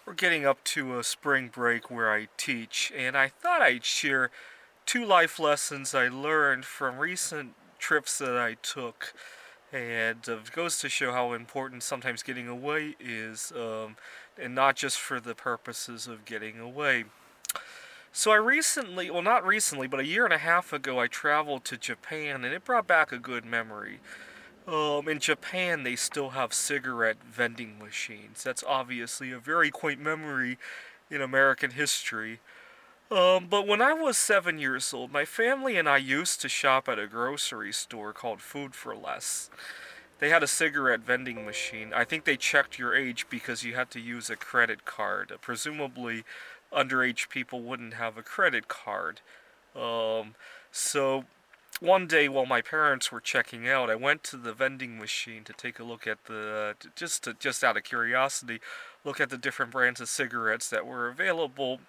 We're getting up to a spring break where I teach, and I thought I'd share two life lessons I learned from recent trips that I took. And it goes to show how important sometimes getting away is, and not just for the purposes of getting away. So I recently, well, not recently, but a year and a half ago, I traveled to Japan, and it brought back a good memory. In Japan, they still have cigarette vending machines. That's obviously a very quaint memory in American history. But when I was 7 years old, my family and I used to shop at a grocery store called Food for Less. They had a cigarette vending machine. I think they checked your age because you had to use a credit card. Presumably, underage people wouldn't have a credit card. Um, so one day while my parents were checking out, I went to the vending machine to take a look at just out of curiosity, look at the different brands of cigarettes that were available,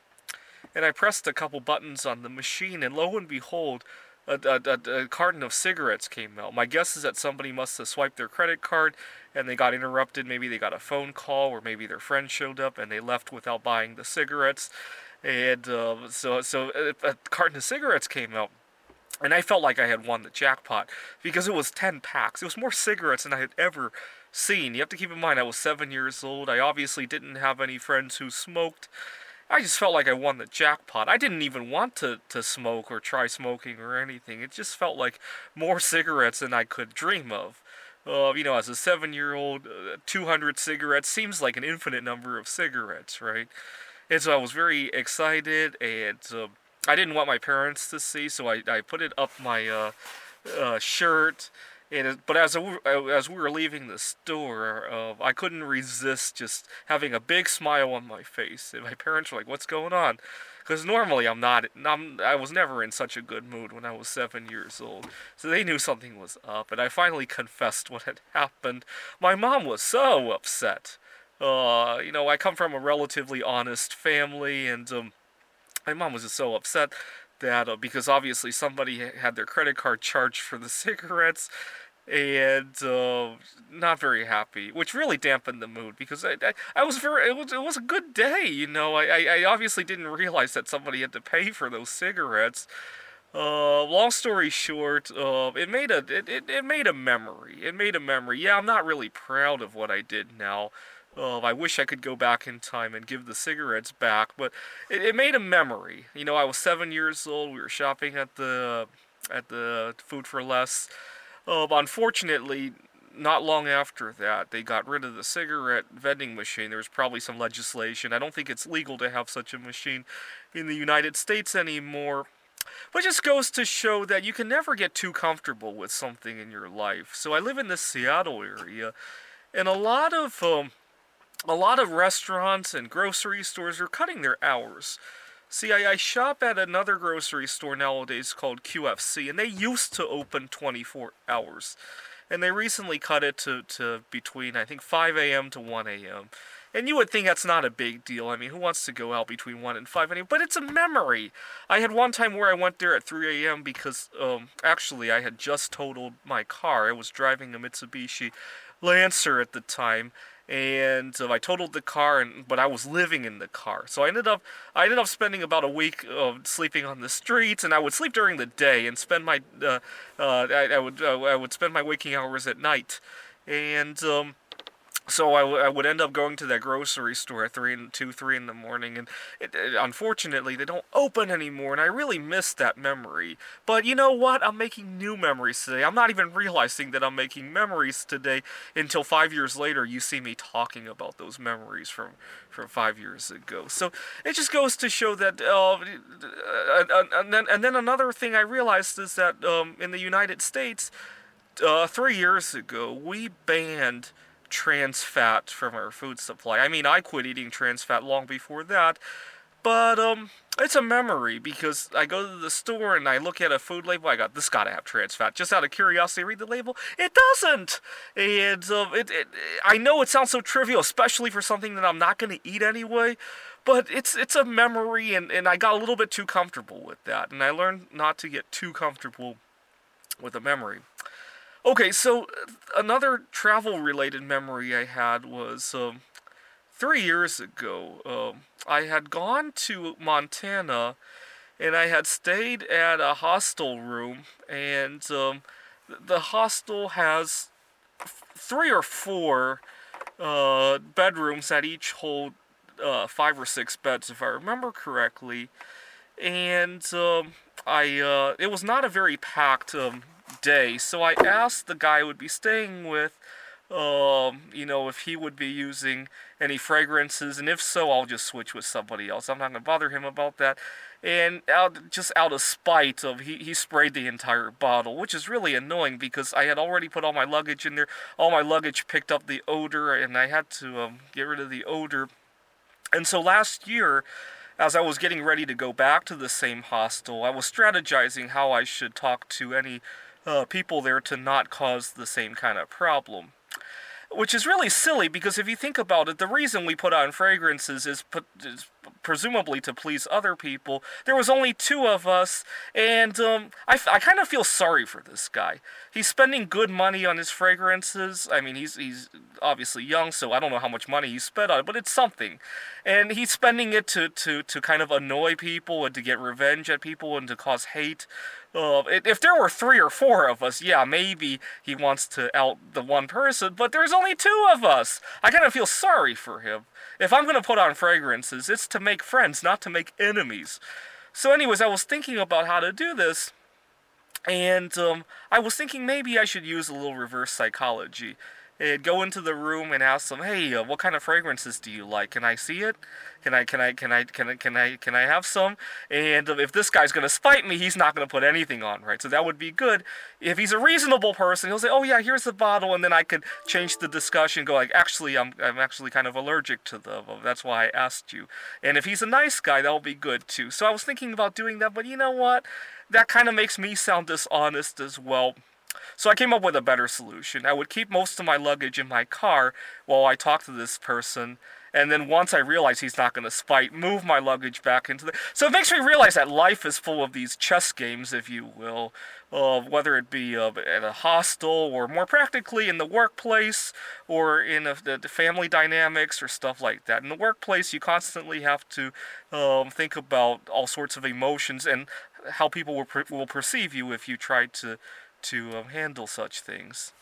and I pressed a couple buttons on the machine, and lo and behold, a carton of cigarettes came out. My guess is that somebody must have swiped their credit card and they got interrupted. Maybe they got a phone call, or maybe their friend showed up and they left without buying the cigarettes. And a carton of cigarettes came out. And I felt like I had won the jackpot because it was 10 packs. It was more cigarettes than I had ever seen. You have to keep in mind, I was 7 years old. I obviously didn't have any friends who smoked. I just felt like I won the jackpot. I didn't even want to smoke or try smoking or anything. It just felt like more cigarettes than I could dream of. As a 7-year-old, 200 cigarettes seems like an infinite number of cigarettes, right? And so I was very excited, and I didn't want my parents to see, so I put it up my shirt. But as we were leaving the store, I couldn't resist just having a big smile on my face. And my parents were like, "What's going on?" Because normally I was never in such a good mood when I was 7 years old. So they knew something was up, and I finally confessed what had happened. My mom was so upset. I come from a relatively honest family, and my mom was just so upset that because obviously somebody had their credit card charged for the cigarettes, and not very happy, which really dampened the mood because I was it was a good day, I obviously didn't realize that somebody had to pay for those cigarettes. Long story short, it made a memory. It made a memory. Yeah, I'm not really proud of what I did now. I wish I could go back in time and give the cigarettes back, but it made a memory. I was 7 years old. We were shopping at the Food for Less. Unfortunately, not long after that, they got rid of the cigarette vending machine. There was probably some legislation. I don't think it's legal to have such a machine in the United States anymore. But it just goes to show that you can never get too comfortable with something in your life. So I live in the Seattle area, and a lot of restaurants and grocery stores are cutting their hours. See, I shop at another grocery store nowadays called QFC, and they used to open 24 hours. And they recently cut it to between, I think, 5 a.m. to 1 a.m. And you would think that's not a big deal. I mean, who wants to go out between 1 and 5 a.m.? But it's a memory. I had one time where I went there at 3 a.m. because, actually, I had just totaled my car. I was driving a Mitsubishi Lancer at the time, and I totaled the car, but I was living in the car. So I ended up spending about a week sleeping on the streets, and I would sleep during the day and spend my I would spend my waking hours at night, and so I would end up going to that grocery store at 3 in the morning, and unfortunately they don't open anymore, and I really miss that memory. But you know what? I'm making new memories today. I'm not even realizing that I'm making memories today until 5 years later. You see me talking about those memories from 5 years ago. So it just goes to show that. And then another thing I realized is that in the United States, 3 years ago, we banned trans fat from our food supply. I mean, I quit eating trans fat long before that, but it's a memory because I go to the store and I look at a food label. I got this gotta have trans fat. Just out of curiosity, read the label. It doesn't, and I know it sounds so trivial, especially for something that I'm not gonna eat anyway. But it's a memory, and I got a little bit too comfortable with that, and I learned not to get too comfortable with a memory. Okay, so another travel related memory I had was 3 years ago, I had gone to Montana and I had stayed at a hostel room, and the hostel has three or four bedrooms that each hold 5 or 6 beds, if I remember correctly. And it was not a very packed day, so I asked the guy I would be staying with, if he would be using any fragrances, and if so, I'll just switch with somebody else. I'm not gonna bother him about that. And out of spite of he sprayed the entire bottle, which is really annoying because I had already put all my luggage in there. All my luggage picked up the odor, and I had to get rid of the odor. And so last year, as I was getting ready to go back to the same hostel, I was strategizing how I should talk to any people there to not cause the same kind of problem. Which is really silly because if you think about it, the reason we put on fragrances is presumably to please other people. There was only two of us, and I kind of feel sorry for this guy. He's spending good money on his fragrances. I mean, he's obviously young, so I don't know how much money he spent on it, but it's something. And he's spending it to kind of annoy people and to get revenge at people and to cause hate. If there were 3 or 4 of us, yeah, maybe he wants to out the one person, but there's only 2 of us. I kind of feel sorry for him. If I'm going to put on fragrances, it's to make friends, not to make enemies. So anyways, I was thinking about how to do this, and I was thinking maybe I should use a little reverse psychology. And go into the room and ask them, "Hey, what kind of fragrances do you like? Can I see it? Can I have some?" And if this guy's gonna spite me, he's not gonna put anything on, right? So that would be good. If he's a reasonable person, he'll say, "Oh yeah, here's the bottle," and then I could change the discussion. Go like, "Actually, I'm actually kind of allergic to them. That's why I asked you." And if he's a nice guy, that'll be good too. So I was thinking about doing that, but you know what? That kind of makes me sound dishonest as well. So I came up with a better solution. I would keep most of my luggage in my car while I talk to this person, and then once I realize he's not going to spite, move my luggage back into the... So it makes me realize that life is full of these chess games, if you will, whether it be at a hostel, or more practically in the workplace, or in the family dynamics, or stuff like that. In the workplace, you constantly have to think about all sorts of emotions and how people will perceive you if you try to handle such things.